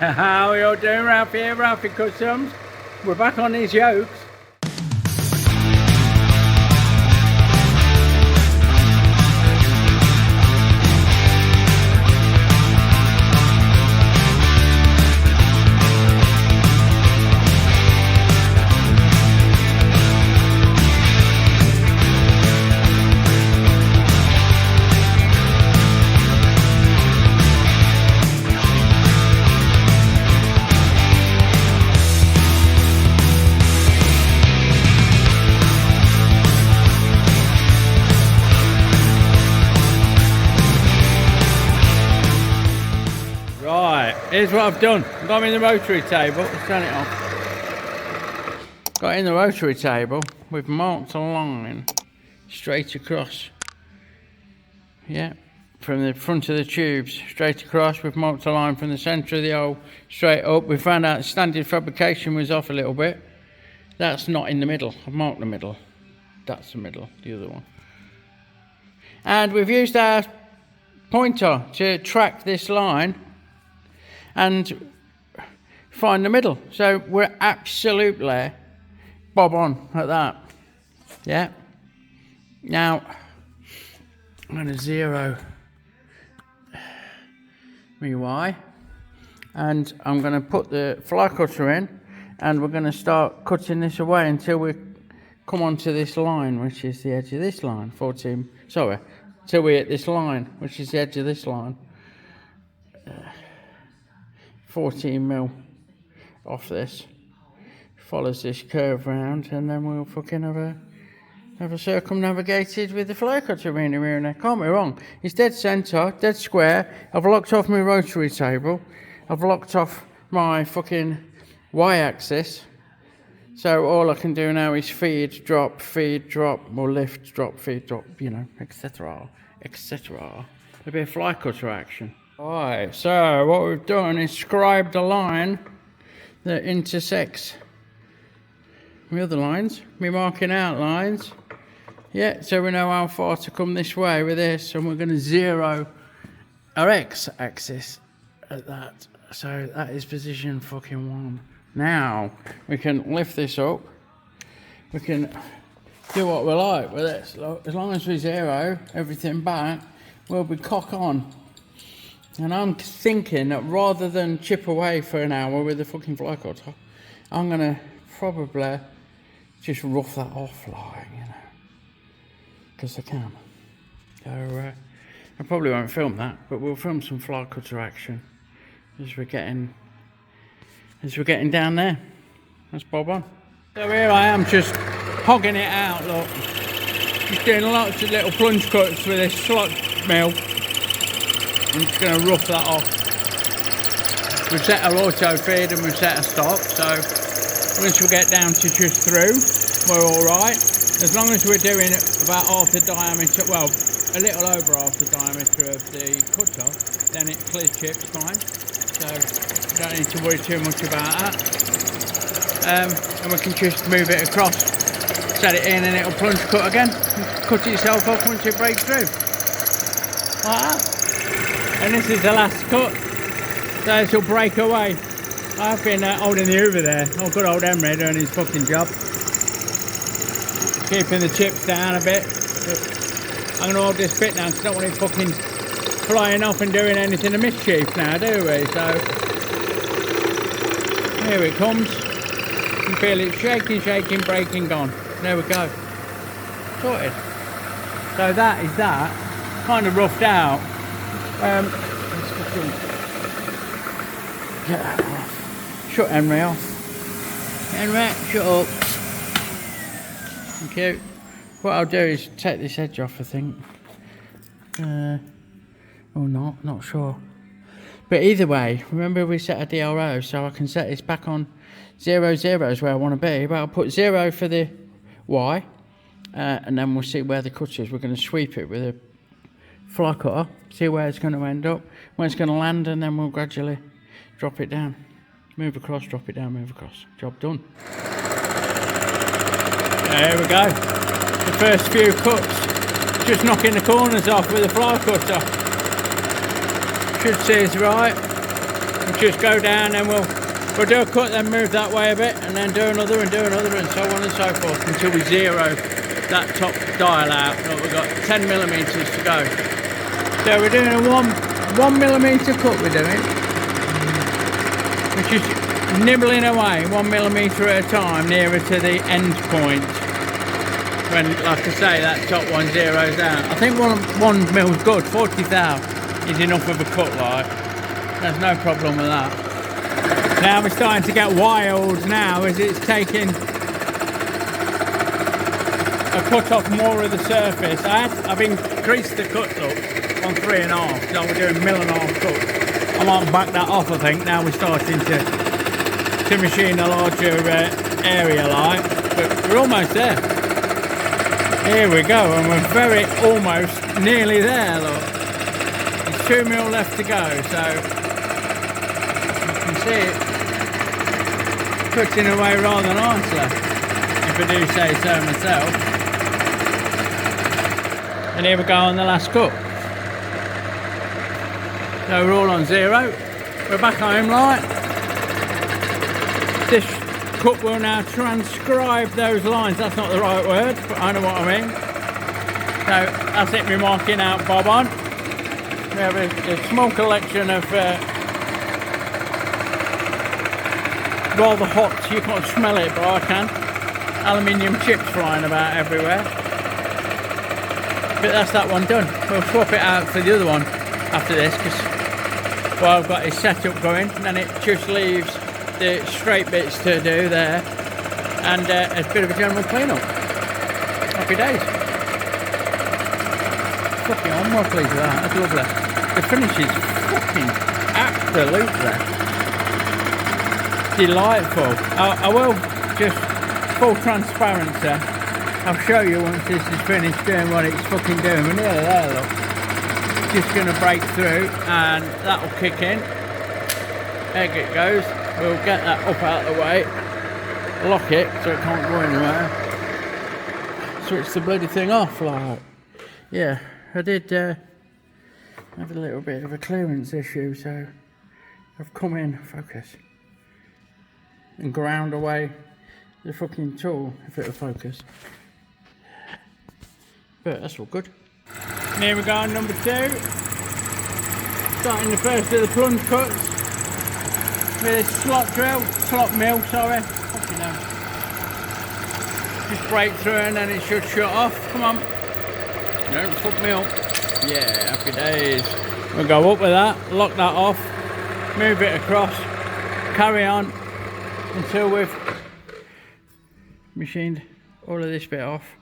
How are you all doing? Ralphy here, Ralfy Customs. We're back on these yokes. Right, here's what I've done. Got in the rotary table. Let's turn it off. Got in the rotary table. We've marked a line straight across. Yeah, from the front of the tubes straight across. We've marked a line from the centre of the hole straight up. We found out standard fabrication was off a little bit. That's not in the middle. I've marked the middle. That's the middle, the other one. And we've used our pointer to track this line and find the middle. So we're absolutely bob on at that. Yeah. Now I'm going to zero my Y, and I'm going to put the fly cutter in, and we're going to start cutting this away until we come onto this line, which is the edge of this line. Till we hit this line, which is the edge of this line. 14 mil off this, follows this curve round, and then we'll fucking have a circumnavigated with the fly cutter in here and there. Can't be wrong. It's dead centre, dead square. I've locked off my rotary table. I've locked off my fucking Y-axis. So all I can do now is feed, drop, or lift, drop, feed, drop, you know, etc. etc. There'll be a fly cutter action. Alright, so what we've done is scribed a line that intersects my other lines, my marking out lines. Yeah, so we know how far to come this way with this, and we're going to zero our x-axis at that. So that is position fucking 1. Now we can lift this up. We can do what we like with this. As long as we zero everything back, we'll be cock on. And I'm thinking that rather than chip away for an hour with the fucking fly cutter, I'm going to probably just rough that off, like, you know, because I can. So I probably won't film that, but we'll film some fly cutter action as we're getting down there. Let's bob on. So here I am, just hogging it out, look. Just doing lots of little plunge cuts with this slot mill. I'm just going to rough that off. We've set our auto feed and we've set a stop, so once we get down to just through, we're alright. As long as we're doing about half the diameter, well, a little over half the diameter of the cutter, then it clears chips fine. So we don't need to worry too much about that. And we can just move it across, set it in, and it'll plunge cut again. Cut itself off once it breaks through. Like that. And this is the last cut, so this will break away. I've been holding the Hoover there. Oh, good old Henry doing his fucking job. Keeping the chips down a bit. But I'm going to hold this bit now because I don't want it fucking flying off and doing anything of mischief now, do we? So, here it comes. You feel it shaking, breaking, gone. There we go. Sorted. So that is that. Kind of roughed out. Let's fucking get that off. Shut Henry off. Henry, shut up. Thank you. What I'll do is take this edge off, I think. Or not sure. But either way, remember we set a DRO, so I can set this back on 0, 0 is where I want to be. But I'll put 0 for the Y, and then we'll see where the cutter is. We're going to sweep it with a fly cutter, see where it's going to end up, where it's going to land, and then we'll gradually drop it down. Move across, drop it down, move across. Job done. There we go. The first few cuts, just knocking the corners off with a fly cutter. Should see us right. just go down and we'll do a cut, then move that way a bit, and then do another and so on and so forth until we zero that top dial out. Look, we've got 10 millimeters to go. So we're doing a 1 millimeter cut, we're doing, which is nibbling away 1 millimeter at a time nearer to the end point. When, like I say, that top one zeroes out. I think one mil's good. 40 thou is enough of a cut, like. There's no problem with that. Now we're starting to get wild now as it's taking a cut off more of the surface. I've increased the cuts up on 3.5, so we're doing 1.5 cuts. I might back that off, I think. Now we're starting to machine a larger area, like, but we're almost there. Here we go, and we're very almost nearly there. Look, there's 2 mil left to go, so you can see it cutting away rather nicely, if I do say so myself. And here we go on the last cut. So we're all on 0. We're back home, like. This cut will now transcribe those lines. That's not the right word, but I know what I mean. So that's it, me marking out bob on. We have a small collection of rather hot, you can't smell it, but I can, aluminium chips flying about everywhere. But that's that one done. We'll swap it out for the other one after this, because what I've got is setup going, and then it just leaves the straight bits to do there, and a bit of a general clean up. Happy days. Fucking I'm well pleased with that. That's lovely. The finish is fucking absolutely delightful. I will just, full transparency, I'll show you once this is finished doing what it's fucking doing. We're nearly there, look. Just going to break through and that'll kick in. There it goes. We'll get that up out of the way, lock it so it can't go anywhere, switch the bloody thing off, like. Yeah, I did have a little bit of a clearance issue, so I've come in, focus, and ground away the fucking tool, if it'll focus. But that's all good. And here we go on number 2, starting the first of the plunge cuts. With a slot mill, sorry. Fucking hell. Just break through and then it should shut off. Come on. Don't fuck me up. Yeah, happy days. We'll go up with that, lock that off, move it across, carry on until we've machined all of this bit off,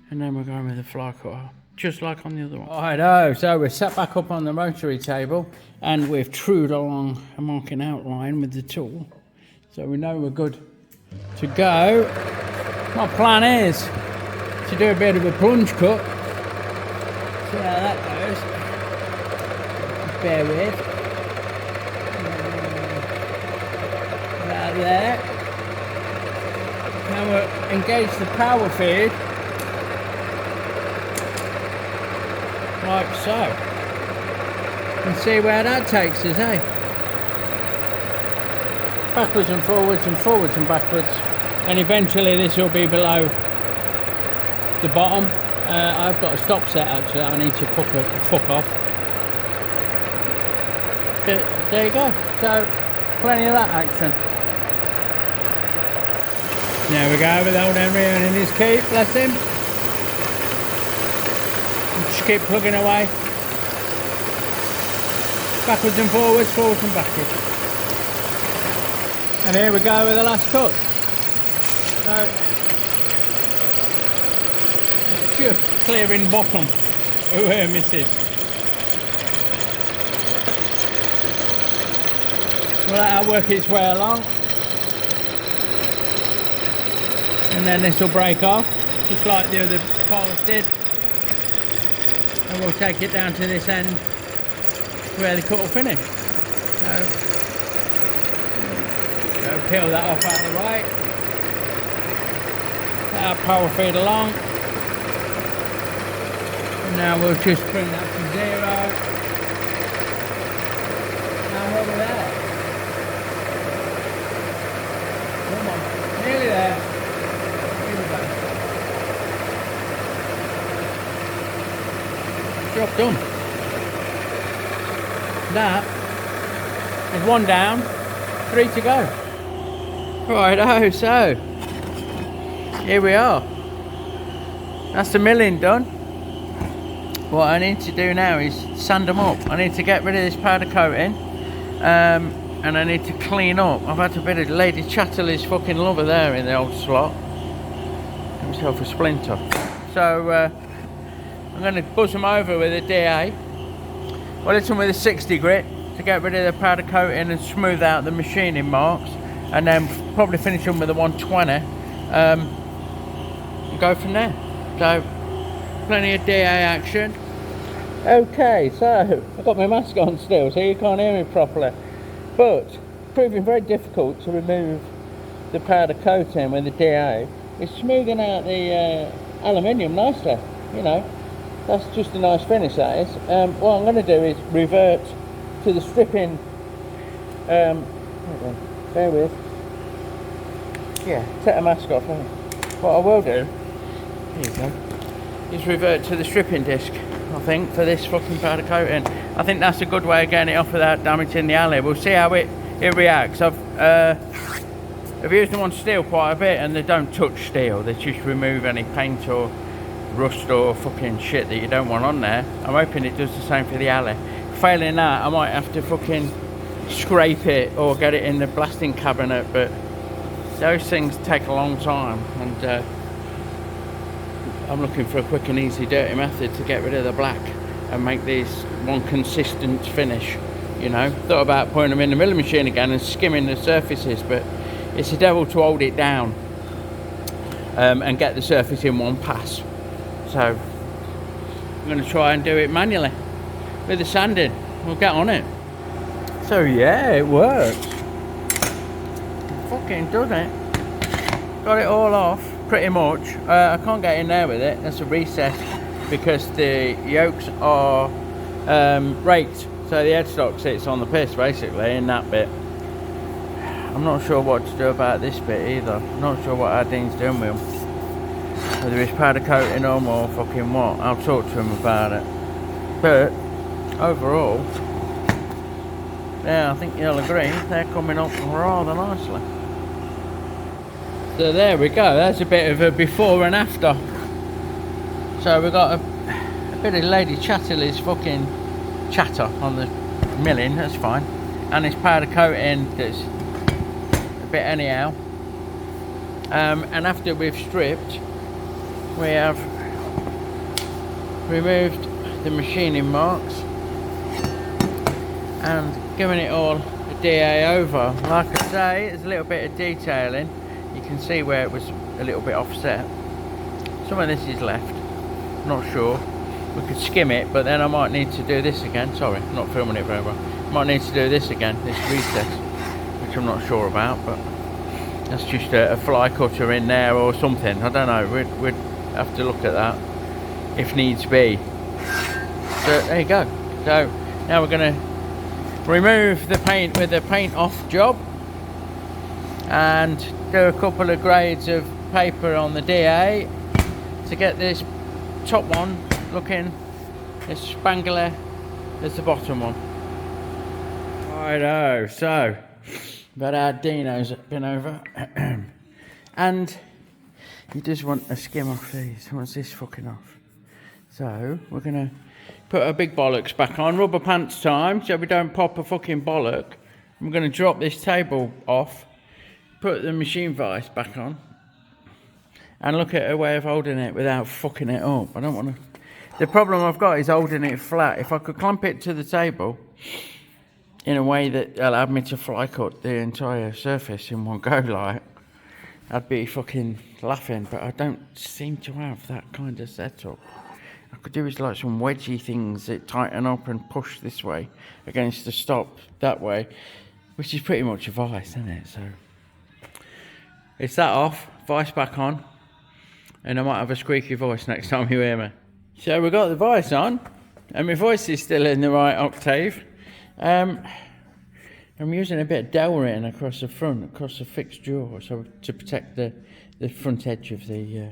and then we're going with the fly cutter. Just like on the other one. Righto, so we're set back up on the rotary table and we've trued along a marking outline with the tool. So we know we're good to go. My plan is to do a bit of a plunge cut. See how that goes. Just bear with. About there. Now we'll engage the power feed. Like so, and see where that takes us, eh? Backwards and forwards and forwards and backwards, and eventually this will be below the bottom. I've got a stop set actually, I need to fuck off. But there you go, so plenty of that action. There we go with old Henry earning his keep, bless him. Just keep plugging away, backwards and forwards, forwards and backwards. And here we go with the last cut. So, just clearing bottom. Oh, here, misses. We'll let that work its way along. And then this will break off, just like the other parts did. And we'll take it down to this end where the cut will finish. So peel that off out of the way. Let our power feed along. And now we'll just bring that to 0. And we're there. Nearly there. Here we go. Job done. That is 1 down, 3 to go. Right, oh, so here we are. That's the milling done. What I need to do now is sand them up. I need to get rid of this powder coating, and I need to clean up. I've had a bit of Lady Chatterley's fucking lover there in the old slot. Got myself a splinter. So I'm going to buzz them over with a DA. Well, it's with a 60 grit to get rid of the powder coating and smooth out the machining marks, and then probably finish them with a 120 and go from there. So plenty of DA action. Okay, so I've got my mask on still, so you can't hear me properly, but proving very difficult to remove the powder coating with the DA. It's smoothing out the aluminium nicely, you know. That's just a nice finish, that is. What I'm going to do is revert to the stripping. Hold on, bear with. Yeah, take the mask off. What I will do, here you go, is revert to the stripping disc, I think, for this fucking powder coating. I think that's a good way of getting it off without damaging the alley. We'll see how it reacts. I've used them on steel quite a bit, and they don't touch steel. They just remove any paint or rust or fucking shit that you don't want on there. I'm hoping it does the same for the alley. Failing that, I might have to fucking scrape it or get it in the blasting cabinet, but those things take a long time, and I'm looking for a quick and easy dirty method to get rid of the black and make these one consistent finish, you know. Thought about putting them in the milling machine again and skimming the surfaces, but it's a devil to hold it down and get the surface in one pass. So I'm going to try and do it manually with the sanding. We'll get on it. So yeah, it works. Fucking does it. Got it all off pretty much. I can't get in there with it. That's a recess because the yokes are raked, so the headstock sits on the piss basically in that bit. I'm not sure what to do about this bit either. I'm not sure what our Dean's doing with them. Whether it's powder coating them or fucking what. I'll talk to him about it. But overall, yeah, I think you'll agree they're coming up rather nicely. So there we go. That's a bit of a before and after. So we've got a bit of Lady Chatterley's fucking chatter on the milling. That's fine. And this powder coating that's a bit anyhow. And after we've stripped, we have removed the machining marks and given it all a DA over. Like I say, there's a little bit of detailing. You can see where it was a little bit offset. Some of this is left, not sure. We could skim it, but then I might need to do this again. Sorry, I'm not filming it very well. Might need to do this again, this recess, which I'm not sure about, but that's just a fly cutter in there or something. I don't know. We'd have to look at that if needs be. So there you go. So now we're going to remove the paint with the paint off job and do a couple of grades of paper on the DA to get this top one looking as spangly as the bottom one. Righto, so but our Dino's been over and he does want a skim off these. He wants this fucking off. So we're gonna put our big bollocks back on. Rubber pants time, so we don't pop a fucking bollock. I'm gonna drop this table off, put the machine vise back on, and look at a way of holding it without fucking it up. I don't want to. The problem I've got is holding it flat. If I could clamp it to the table in a way that allowed me to fly cut the entire surface in one go, like, I'd be fucking laughing, but I don't seem to have that kind of setup. I could do is like some wedgy things that tighten up and push this way against the stop that way, which is pretty much a vice, isn't it? So it's that off, vice back on, and I might have a squeaky voice next time you hear me. So we've got the vice on, and my voice is still in the right octave. I'm using a bit of Delrin across the front, across the fixed jaw, so to protect the front edge of the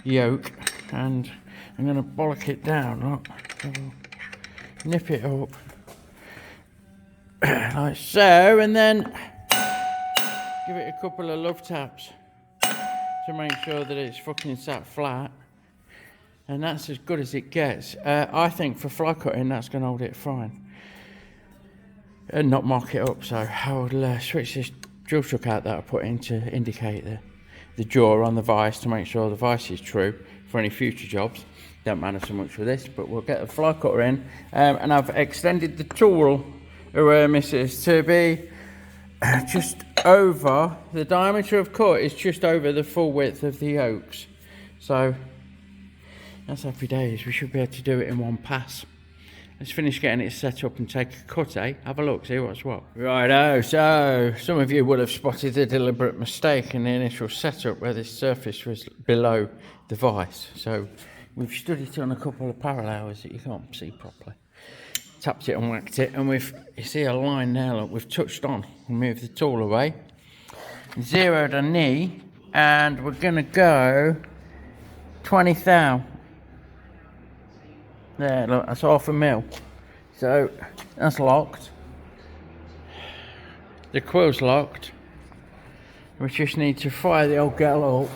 yoke, and I'm going to bollock it down, look, so nip it up, like so, and then give it a couple of love taps to make sure that it's fucking sat flat, and that's as good as it gets. I think for fly cutting that's going to hold it fine and not mark it up, so I'll switch this drill chuck out that I put in to indicate the jaw on the vise to make sure the vise is true for any future jobs. Don't matter so much for this, but we'll get the fly cutter in, and I've extended the tool missus to be just over, the diameter of cut is just over the full width of the yokes, so that's happy days. We should be able to do it in one pass. Let's finish getting it set up and take a cut, eh? Have a look, see what's what. Righto, so some of you would have spotted a deliberate mistake in the initial setup where this surface was below the vise. So we've stood it on a couple of parallels that you can't see properly. Tapped it and whacked it, and you see a line now, look, we've touched on. We'll move the tool away. Zeroed a knee, and we're gonna go 20 thou. There, look, that's half a mil. So that's locked. The quill's locked. We just need to fire the old girl up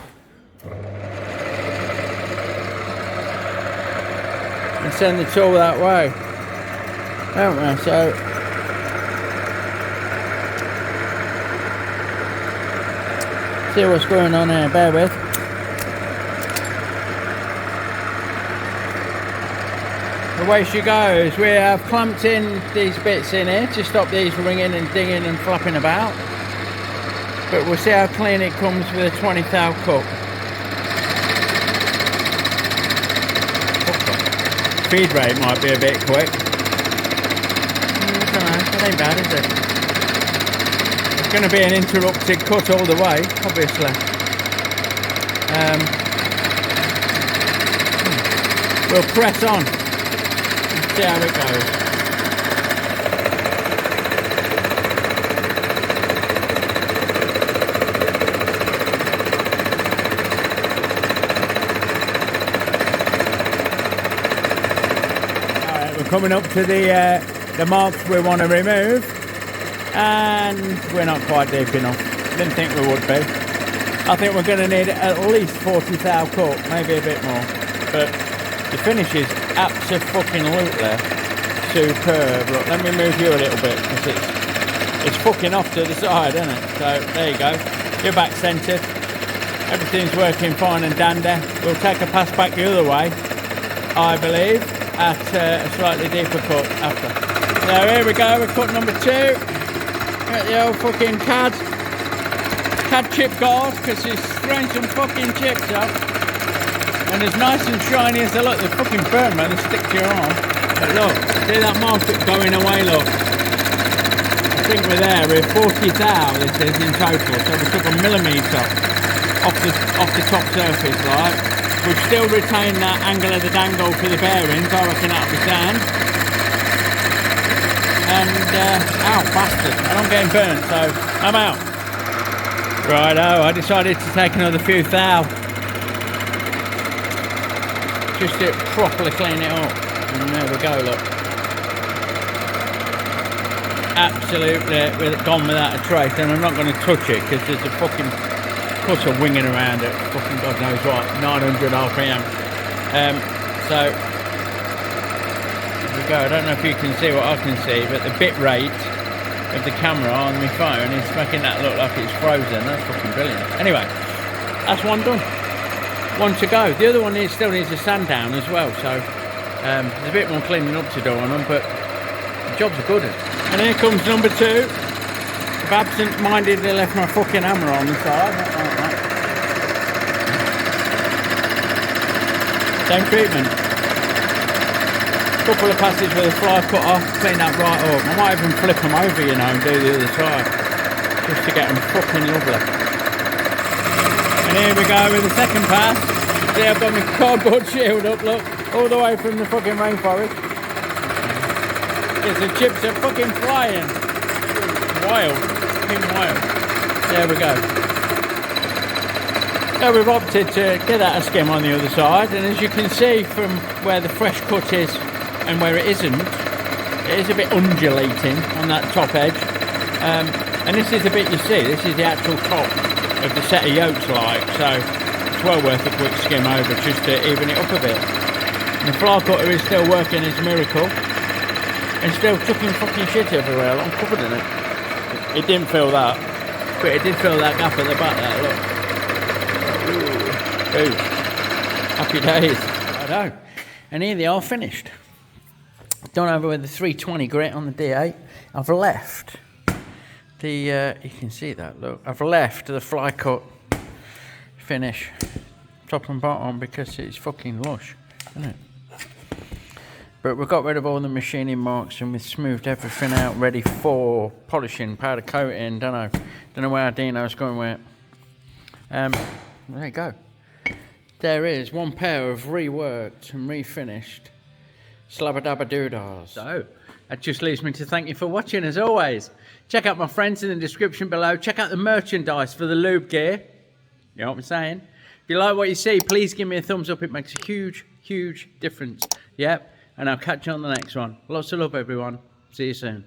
and send the tool that way, don't we? So see what's going on here, bear with. The way she goes, we have clamped in these bits in here to stop these ringing and dinging and flapping about. But we'll see how clean it comes with a 20 thou cut. Feed rate might be a bit quick. I don't know, that ain't bad, is it? It's going to be an interrupted cut all the way, obviously. We'll press on. See how it goes. Alright, we're coming up to the marks we want to remove, and we're not quite deep enough. Didn't think we would be. I think we're going to need at least 40 thou cut, maybe a bit more, but the finish is abso-fucking-lutely superb. Look, let me move you a little bit, because it's fucking off to the side, isn't it? So there you go. You're back centred. Everything's working fine and dandy. We'll take a pass back the other way, I believe, at a slightly deeper cut after. So here we go. We're cut number 2. Got the old fucking CAD chip guard, because he's throwing some fucking chips up. And as nice and shiny as they look, they fucking burn, man, they stick to your arm. But look, see that market going away, look. I think we're there, we're 40 thou, this is in total, so we took a millimetre off the top surface, right? We've still retained that angle of the dangle for the bearings, I reckon that'll be sound. And, ow, bastard, and I'm getting burnt, so I'm out. Righto, I decided to take another few thou. Just to properly clean it up, and there we go, look. Absolutely, we're gone without a trace, and I'm not going to touch it because there's a fucking cutter winging around it, fucking God knows what, 900 RPM. So there we go. I don't know if you can see what I can see, but the bit rate of the camera on my phone is making that look like it's frozen. That's fucking brilliant. Anyway, that's one done. One to go. The other one still needs a sand down as well, so there's a bit more cleaning up to do on them, but the job's a good one. And here comes number 2. I've absent-mindedly left my fucking hammer on the side. Same treatment. Couple of passes with a fly cutter, clean that right up. I might even flip them over, you know, and do the other side, just to get them fucking lovely. And here we go with the second pass. See, I've got my cardboard shield up, look, all the way from the fucking rainforest. Yes, the chips are fucking flying. Wild. Fucking wild. There we go. So we've opted to get that a skim on the other side, and as you can see from where the fresh cut is and where it isn't, it is a bit undulating on that top edge. And this is the bit you see, this is the actual top of the set of yokes like, so it's well worth a quick skim over just to even it up a bit. And the fly cutter is still working its miracle and still chucking fucking shit everywhere. I'm covered in it. It didn't fill that, but it did fill that gap at the back there, look. Ooh. Happy days. I know. And here they are finished. Done over with the 320 grit on the D8. I've left the, you can see that, look. I've left the fly cut finish, top and bottom, because it's fucking lush, isn't it? But we've got rid of all the machining marks and we've smoothed everything out, ready for polishing, powder coating. Don't know where Dino's going with it. There you go. There is one pair of reworked and refinished slabba-dabba-doodahs. So, that just leaves me to thank you for watching as always. Check out my friends in the description below. Check out the merchandise for the lube gear. You know what I'm saying? If you like what you see, please give me a thumbs up. It makes a huge, huge difference. Yep. And I'll catch you on the next one. Lots of love, everyone. See you soon.